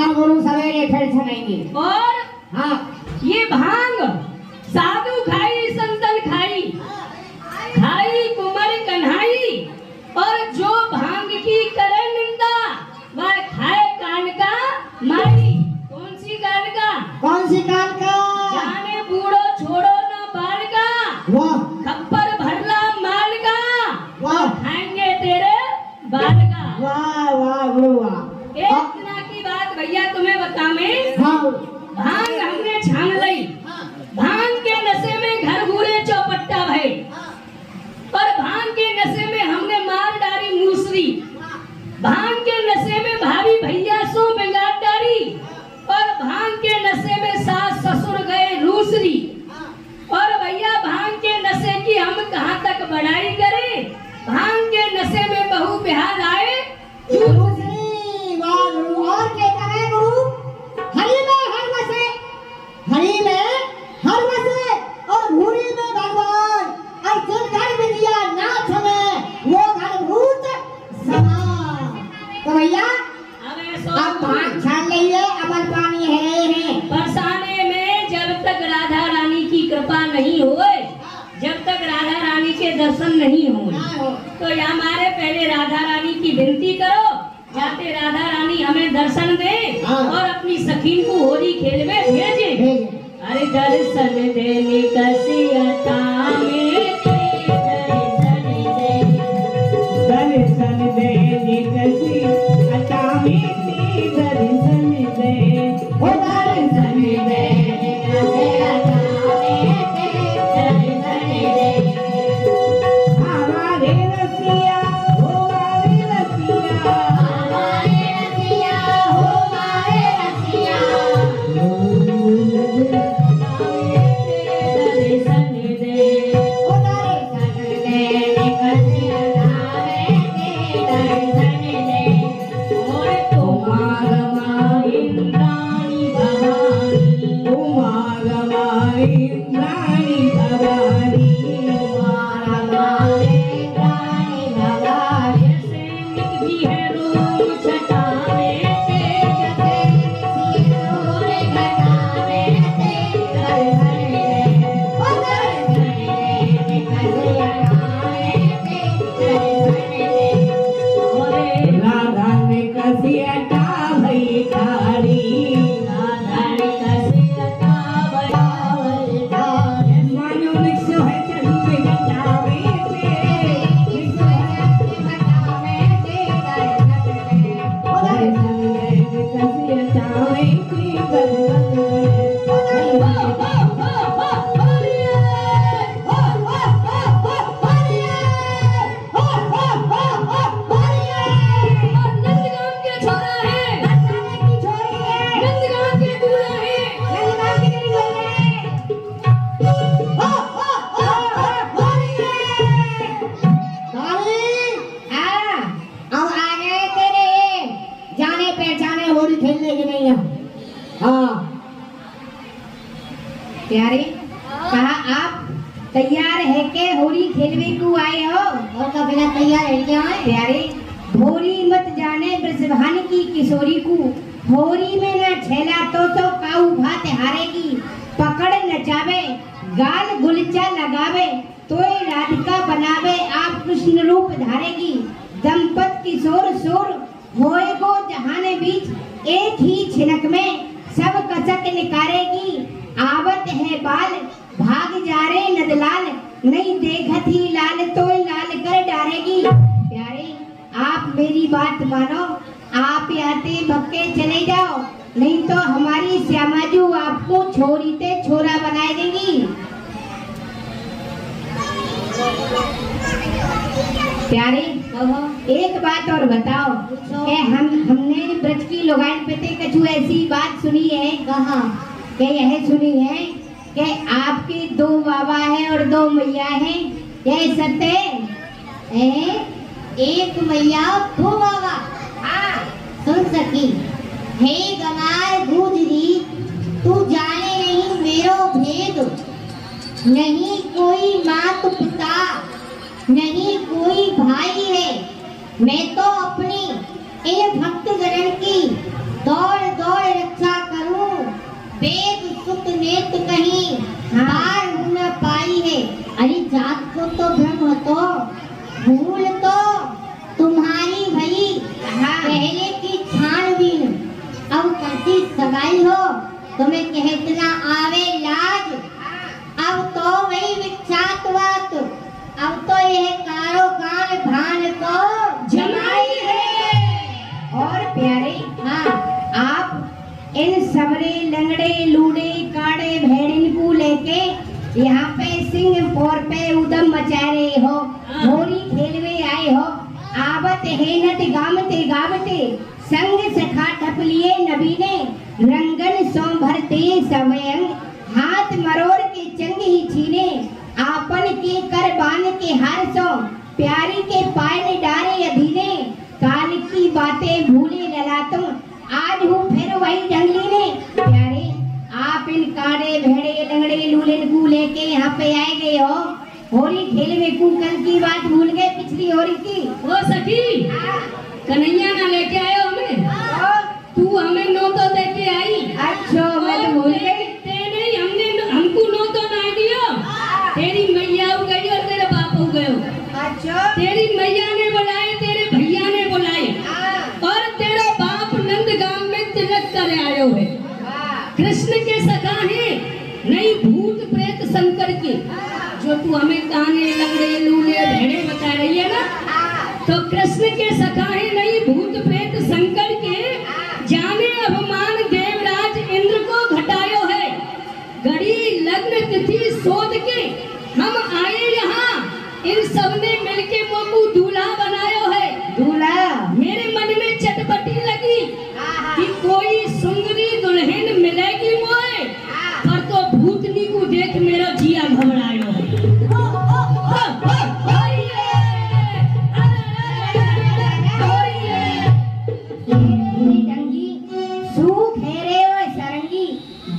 हाँ गुरु सवेरे फिर सुनेंगे। और हाँ ये भांग साधु खाई संतन खाई, खाई कुंवर कन्हाई, और जो भांग की करे निंदा वह खाए कान का माई। कौन सी कान का? कौन सी कान का? जाने बूढ़ो छोड़ो ना बाल का, वाह खप्पर भरला माल का, वाह खाएंगे तेरे बाल का। वाह वाह गुरु वाह। एक दिना की बात भैया तुम्हें बतावे। हाँ भांग हमने छान लई, भांग के नशे में घर घूरे चौपट्टा भय, पर भांग के नशे में हमने मार डाली मूसरी, भांग के नशे में भाभी भैया सो बिगाड़ डाली, और भांग के नशे में सास ससुर गए रूसरी। और भैया भांग के नशे की हम कहाँ तक बड़ाई करें, भांग के नशे में बहू बिहार आए दूसरी। वाह गुरु। और क्या कहे गुरु? हरि में हर वसे, हरि में हर वसे, और भूरी में भगवान, और जिन घर विद्या नाथ में वो घर भूत समान। तो भैया अब भांग छान लीजिए, अमर पानी है। बरसाने में जब तक राधा रानी की कृपा नहीं होए, जब तक राधा रानी के दर्शन नहीं होए, तो ये हमारे पहले राधा रानी की विनती करो, जाते राधा रानी हमें दर्शन दे और अपनी सखीन को होली खेल में भेजे। अरे दर्शन देने कसियता में दर्शन दे, दर्शन देने कसी अचामी दर्शन दे, ओ दर्शन देने कसी अचामी दर्शन दे। हमारे रसिया हमारे रसिया, हमारे रसिया हो हमारे रसिया, दर्शन दे। ओ दर्शन देने कसी अचामी दर्शन दे। और कुमार इंद्राणी भवानी, कुमार हमारी रानी भवानी, कुमार हमारे रानी भवानी। सैनिक भी है रूप छटावे तेज, सिंदूर घटावे तेज दर्शन दे, ओ दर्शन देने कसी अचामी दर्शन दे। राधा ने कसी अटा भई ठाड़ी, राधा ने कसियता कावल ठाड़ मानो निक्सो है चंद घटावे ते, घटावे तेज दर्शन दे, ओ दर्शन देने कसी अटावे ते दर्शन दे। नंदगाम के छोरा है, नंदगाम के दूल्हा है, अब आ गए तेरे जाने पहचाने होली खेलने के नहीं है। हाँ प्यारे, कहा आप तैयार है के होली खेलवे को आए हो? और का बिना तैयार है क्या है? प्यारे, भोरी मत जाने ब्रजभान की किशोरी को, होरी में न छेला तो काऊ भात हारेगी, पकड़ नचावे गाल गुलचा लगावे, तोय राधिका बनावे आप कृष्ण रूप धारेगी, दंपत किशोर शोर होएगो जहाने बीच, एक ही छिनक में सब कसक निकारेगी, आवत है बाल भाग जा रे नदलाल, नहीं देखत ही लाल तोय लाल कर डारेगी। प्यारे, आप मेरी बात मानो, आप आते भक्के चले जाओ, नहीं तो हमारी श्यामाजू आपको छोरी ते छोरा बनाए देगी। प्यारे, एक बात और बताओ कि हमने ब्रज की लोगाइन पे ते कछु ऐसी बात सुनी है? कहाँ? कि यह सुनी है कि आपके दो बाबा हैं और दो मैया हैं, यह सत्य है? एक मैया दो बाबा। हाँ। सुन सकी हे गमार गुजरी, तू जाने नहीं मेरो भेद, नहीं कोई मात पिता, नहीं कोई भाई है, मैं तो अपनी इन भक्त जनन की दौड़ दौड़ लगाई हो तुम्हें कहतना आवे लाज। अब तो वही विख्यात बात, अब तो यह कारोबार भान को जमाई है। और प्यारे, हाँ आप इन सबरे लंगड़े लूड़े काड़े भेड़िन को लेके यहाँ पे सिंहपुर पे उदम मचा रहे हो, होली खेलवे आए हो। आवत है नट गामते गावते संग सखा ठपलिए नबीने रंगन सो भरते स्वयं हाथ मरोड़ के चंग ही छीने आपन के कर बान के हार सो प्यारी के पायने डारे अधीने काल की बातें भूले लला तुम आज हूँ फिर वही जंगली ने। प्यारे, आप इन काड़े भेड़े लंगड़े लूले को लेके यहाँ पे आए गए हो, होली खेल में को कल की बात भूल गए पिछली होली की। ओ सखी, कन्हैया ना लेके आयो हमें, तू हमें नो तो दे के आई। अच्छा, मैं तो भूल गई। तेरे हमने हमको नो तो ना दियो, तेरी मैया हो गई और तेरे बाप हो गए। अच्छा, तेरी मैया ने बुलाए, तेरे भैया ने बुलाए और तेरा बाप नंदगांव में तिलक कर आयो है। कृष्ण के सखा है, नहीं भूत प्रेत शंकर के, जो तू हमें काने लंगड़े लूले भेड़े बता रही है ना, तो कृष्ण के सखा है नहीं भूत प्रेत शंकर के, जाने अभिमान देवराज इंद्र को घटायो है। घड़ी लग्न तिथि शोध के हम आए यहाँ, इन सब ने मिलके मोकू दूल्हा बनायो है। दूल्हा मेरे मन में चटपटी लगी कि कोई सुंदरी दुल्हन मिलेगी मोए, पर तो भूतनी को देख मेरा जिया घबरायो है। सूख है रे ओ सरंगी,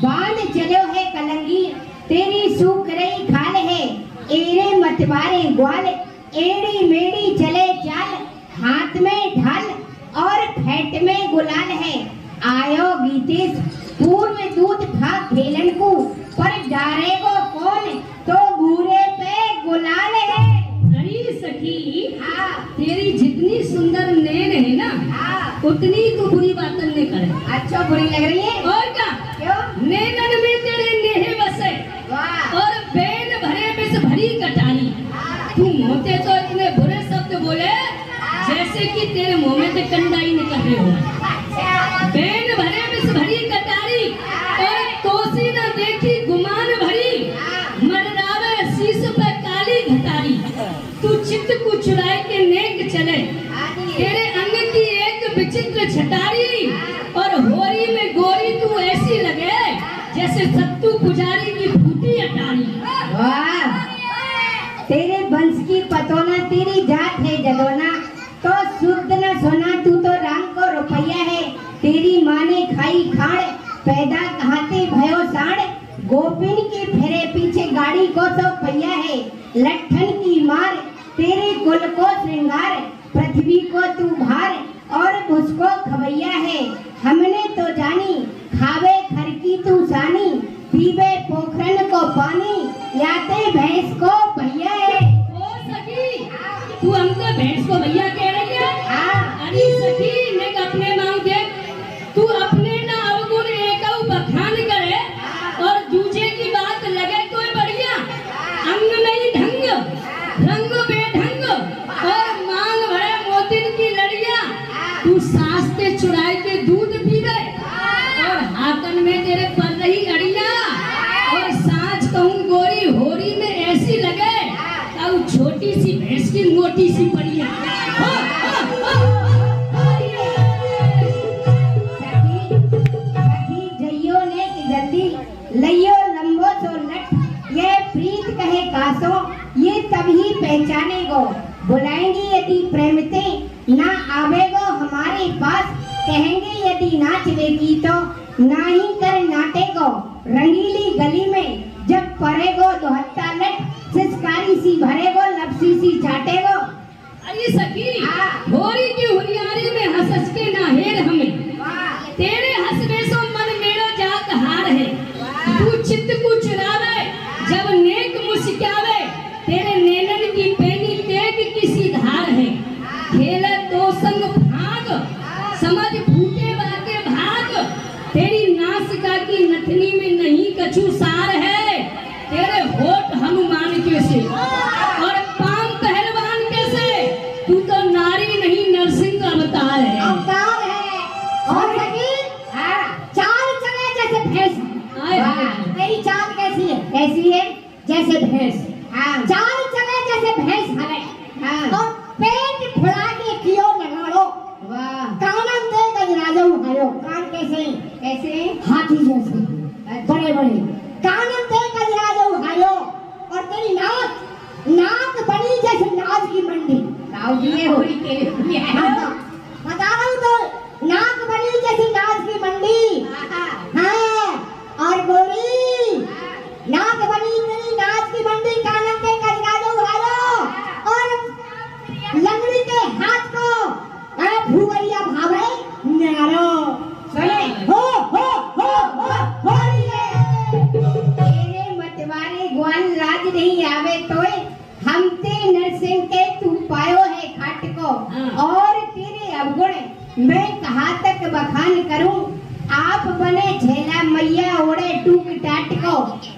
बांध चलो है कलंगी, तेरी सूख रही खाल है, एरे मतवारे ग्वाल, एड़ी मेड़ी चले चाल, हाथ में ढाल और फेंट में गुलाल है। आयो गीतेश, पूर्व दूत था खेलन को, पर डारे को कौन, तो बूरे पे गुलाल है। अरे सखी, हाँ, तेरी जितनी सुंदर नैन है ना, हाँ, उतनी तो बुरी बातन ने करे। अच्छा बुरी लग रही है। और क्या, क्यों? नैनन में तेरे नेहे बसे वाह, और बेन भरे में से भरी कटारी। तू मोते तो इतने बुरे शब्द बोले जैसे कि तेरे मुंह में से कंडाई निकल रही हो। बेन भरे में से भरी कटारी और तोसी न देखी गुमान भरी, मररावे शीश पे काली घटारी। तू चित्त को चुराए के नेक चले, तेरे अंग की एक विचित्र छटारी और होरी में गोरी तू ऐसी लगे जैसे सत्तू पुजारी की फूटी अटारी। वाह, तेरे वंश की पतोना, तेरी जात है जदोना, तो शुद्ध न सोना, तू तो राम को रुपया है। तेरी माँ ने खाई खाड़, पैदा कहाते भयो साड़, गोपिन के फेरे पीछे गाड़ी को तो पहिया है। लट्ठन की मार, तेरे कुल को श्रृंगार, पृथ्वी को तू भार और उसको खवैया है। हमने तो जानी, खावे खर की तू सानी, पीवे पोखरन को पानी, याते भैंस को भैया है। ओ सखी, तू हमको भैंस को भैया कह रही है? हाँ। अरे सखी, नेक अपने मांग दे, तू अपने ना अवगुण एकौ बखान करे और दूजे की बात लगे कोई बढ़िया। अंग नहीं ढंग, रंग बेढंग और मांग भरे मोतिन की लड़िया। तू सास्ते चुराए के दूध पीवे और हाकन में तेरे पर रही अड़िया, और सांझ कहूँ गोरी होरी में ऐसी लगे अब छोटी सी भैंस की मोटी सी पड़िया। सखी जइयो ने कि जल्दी लइयो लंबो तो लट, ये प्रीत कहे कासो, ये तभी पहचाने गो। बुलाएंगे यदि प्रेमते, ना आवेगो हमारे पास, कहेंगे यदि नाचवेगी तो ना ही कर नाटे को। रंगीली गली में जब परेगो दोहत्ता लट, सिसकारी सी भरेगो लपसी सी चाटेगो। अरे सखी, होरी की हुरियारी में हंस के ना हेर हमें, तेरे हंसने सो मन मेरा जात हार है। तू चित्त को चुरावे जब नेक मुस्कावे, तेरे नैनन की पैनी तेग किसी धार है। खेले तो संग भाग, समझ फूटे बाके भाग, तेरी है कानन थे कलिया जो हायो और तेरी नाक बनी जैसे नाज की मंडी। ताऊ जी ने होली खेले हुए हैं। बता रहा हूँ तो नाक बनी जैसे नाज की मंडी। हाँ और गोरी नाक बनी तेरी नाज की मंडी कानन थे कलिया जो हायो और लंगड़ी के हाथ को भूवरिया भावे न्यारो सुने हो तेरे मतवारे ग्वाल राज नहीं आवे तोय हम ते नरसिंह के तू पायो है खाट को और तेरे अवगुण मैं कहाँ तक बखान करूं। आप बने झेला मैया ओढ़े टूक टाट को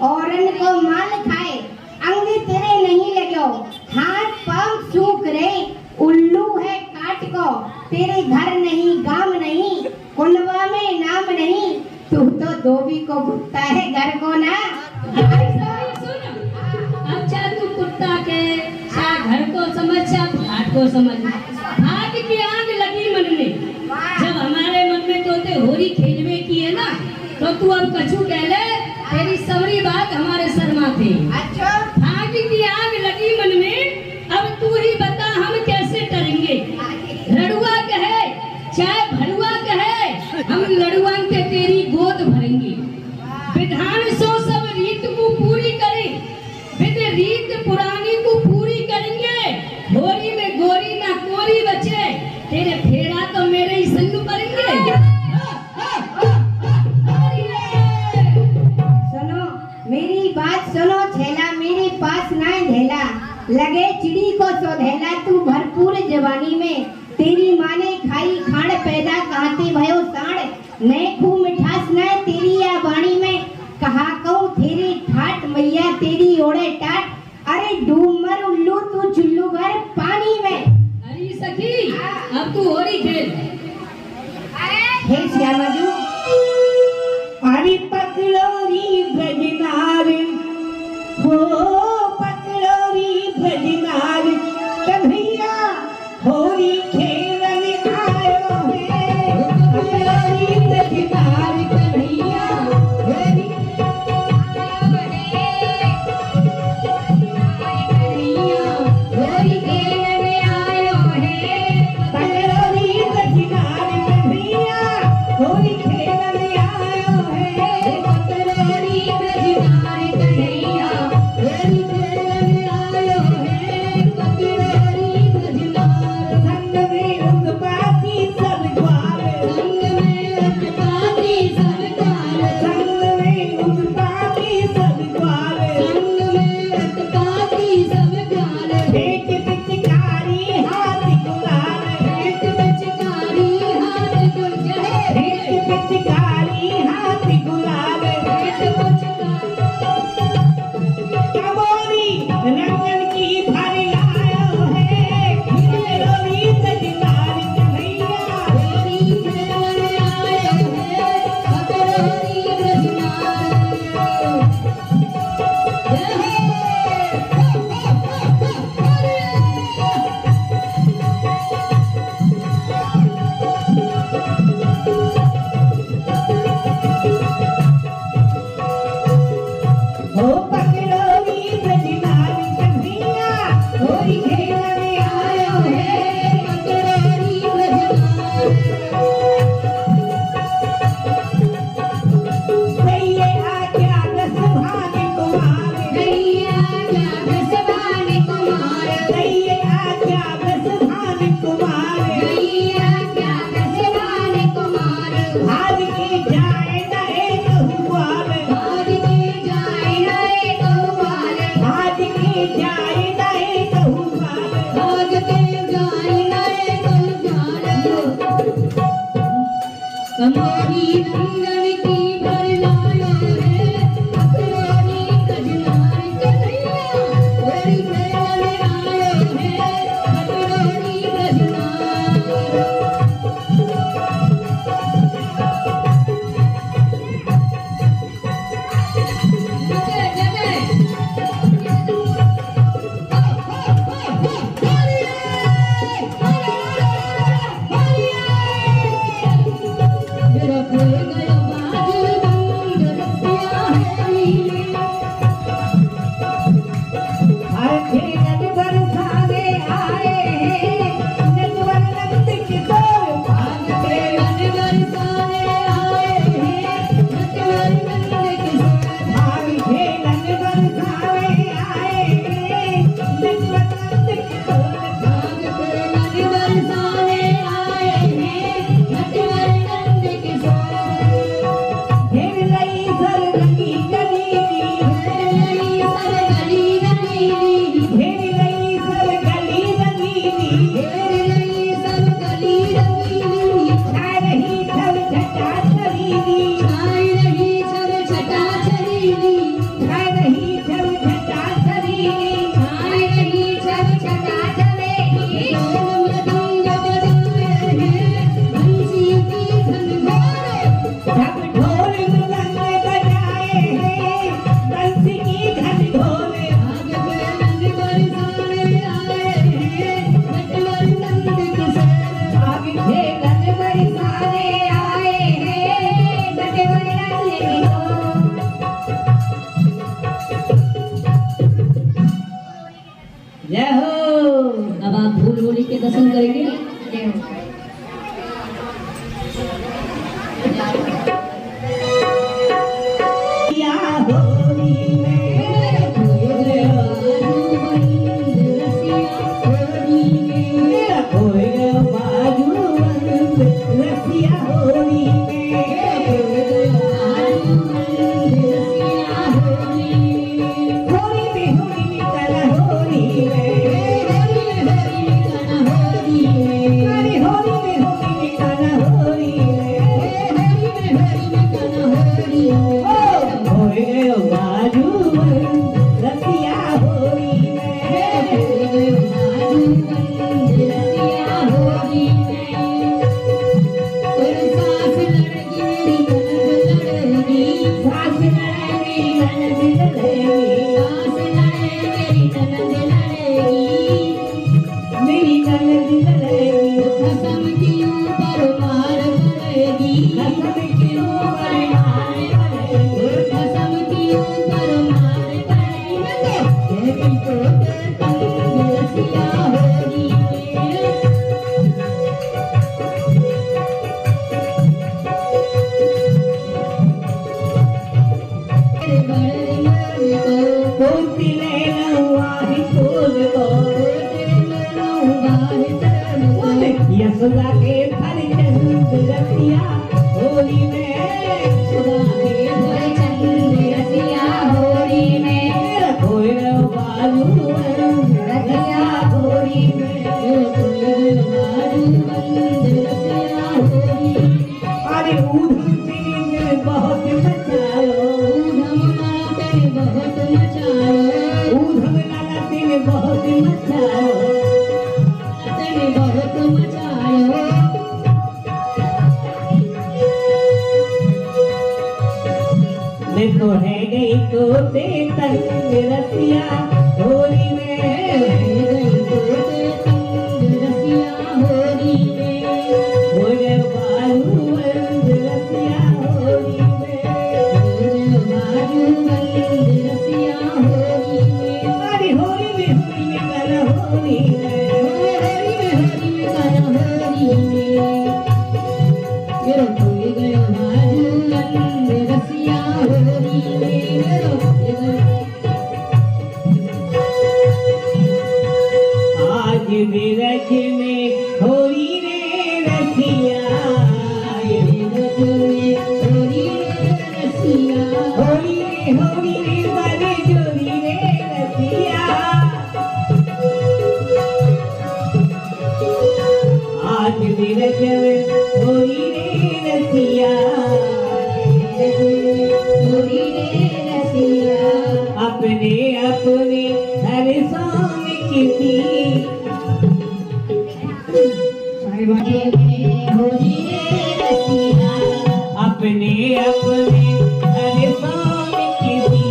औरन को माल खाए अंग तेरे नहीं लगो हाथ पांव सूख रहे उल्लू है काट को तेरे घर नहीं गांव नहीं कुलवा में नाम नहीं तू तो धोबी को घुटता है घर को ना। अच्छा तू कुत्ता के चा घर को समझ चा घाट को समझ। भाग की आग लगी मन में जब हमारे मन में तोते होली खेलवे की है ना तो तू अब कछू कह ले तेरी सवरी बात हमारे शर्मा थे। अच्छा भाग की आग लगी मन में अब तू ही बता हम कैसे करेंगे। रड़ुआ कहे चाहे भड़ुआ कहे हम लड़ुआ के तेरी गोद भरेंगे। विधान सो सब रीत को पूरी करें विद रीत पुरानी को पूरी करेंगे। होरी में गोरी ना कोरी बचे तेरे फेरा तो मेरे ही संग करेंगे। सुनो मेरी बात सुनो छेला मेरे पास ना धेला लगे चिड़ी को सोधेला तू भरपूर जवानी में तेरी माँ ने खाई खाड़ पैदा कहते भयो साड़ नए खूब मिठास न तेरी या वाणी में कहा कहूँ तेरी ठाट मैया तेरी ओढ़े टाट अरे डूमर उल्लू तू चुल्लू भर पानी में। अरे सखी अब तू होली खेल। हे श्यामा जी अरे पकड़ोरी भजनार हो पकड़ोरी भजनार कन्हैया होली खेलने आयो है पकड़ोरी भजनार कन्हैया होली होली खेलने आयो है पकड़ोरी भजनार कन्हैया होली खेलने आयो है पकड़ोरी ब्रजनार कन्हैया होली खेलने आयो है पकड़ोरी ब्रजनार। संग में उत्पाती सब ग्वाल संग में उत्पाती सब ग्वाल संग में उत्पाती सब ग्वाल संग में उत्पाती सब ग्वाल एक पिचकारी हाथ गुलाल एक पिचकारी हाथ गुंजे एक पिचकारी हाथ गुलाल एक पिचकारी कबोरी रंगन की भर लायो है पकड़ोरी भजनार कन्हैया होली खेलने आयो है पकड़ोरी ब्रजनार। हो पकड़ोरी भजनार कन्हैया होली खेलने आयो है पकड़ोरी ब्रजनार। सैये आज्ञा दस भाग कुमार गैया क्या बसवाने कुमार सैये आज्ञा दस भाग कुमार गैया क्या बसवाने कुमार भाग के जाए न एक हुआर भाग के जाए न एक हुआर भाग के जाए न एक हुआर भाग के जाए न एक हुआर। कमोरी रंगन की भर लायो है पकड़ोरी ब्रजनार कन्हैया होली खेलने आयो है पकड़ोरी ब्रजनार। जगह जगह होली में होली में कला होली में अरे होली में कला होली में होए बाजू रसिया होली में सास लड़ेगी ननद लड़ेगी मेरी ननद लड़ेगी कसम के ऊपर मार पड़ेगी कसम के ऊपर मार पड़ेगी कसम के ऊपर मार पड़ेगी देवी तो रसिया होली कोती ले लवाही फूल को यशोदा के फल चंद रसिया होली में यशोदा के फल चंद रसिया होली में होए बालू रसिया होली में अरे ऊधम सिंह बहुत मचायो ऊधम लाला तेने बहुत मचायो देखो है गई तो ते तंग रसिया होली में होए बालू रसिया होली में अरे होली में कला होली में आज बिरज में होली रे रसिया होली रे बड़े जोली रे रसिया आज बिरज में होली रे रसिया अपने अपने हर शाम किसी अपने अपने हर शाम किसी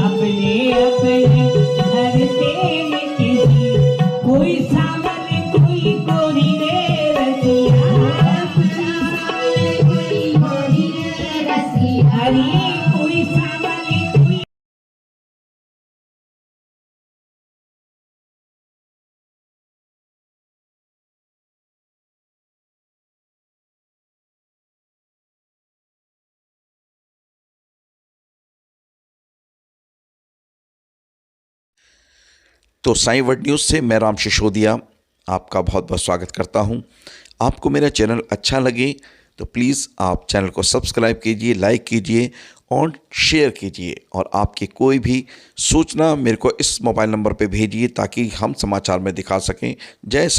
अपने अपने हर तेल किसी कोई सावन कोई गोरी रे रसिया हरी कोई सावन कोई तो साईं वर्ल्ड न्यूज़ से मैं राम सिसोदिया आपका बहुत बहुत स्वागत करता हूं। आपको मेरा चैनल अच्छा लगे तो प्लीज़ आप चैनल को सब्सक्राइब कीजिए, लाइक कीजिए और शेयर कीजिए, और आपकी कोई भी सूचना मेरे को इस मोबाइल नंबर पे भेजिए ताकि हम समाचार में दिखा सकें। जय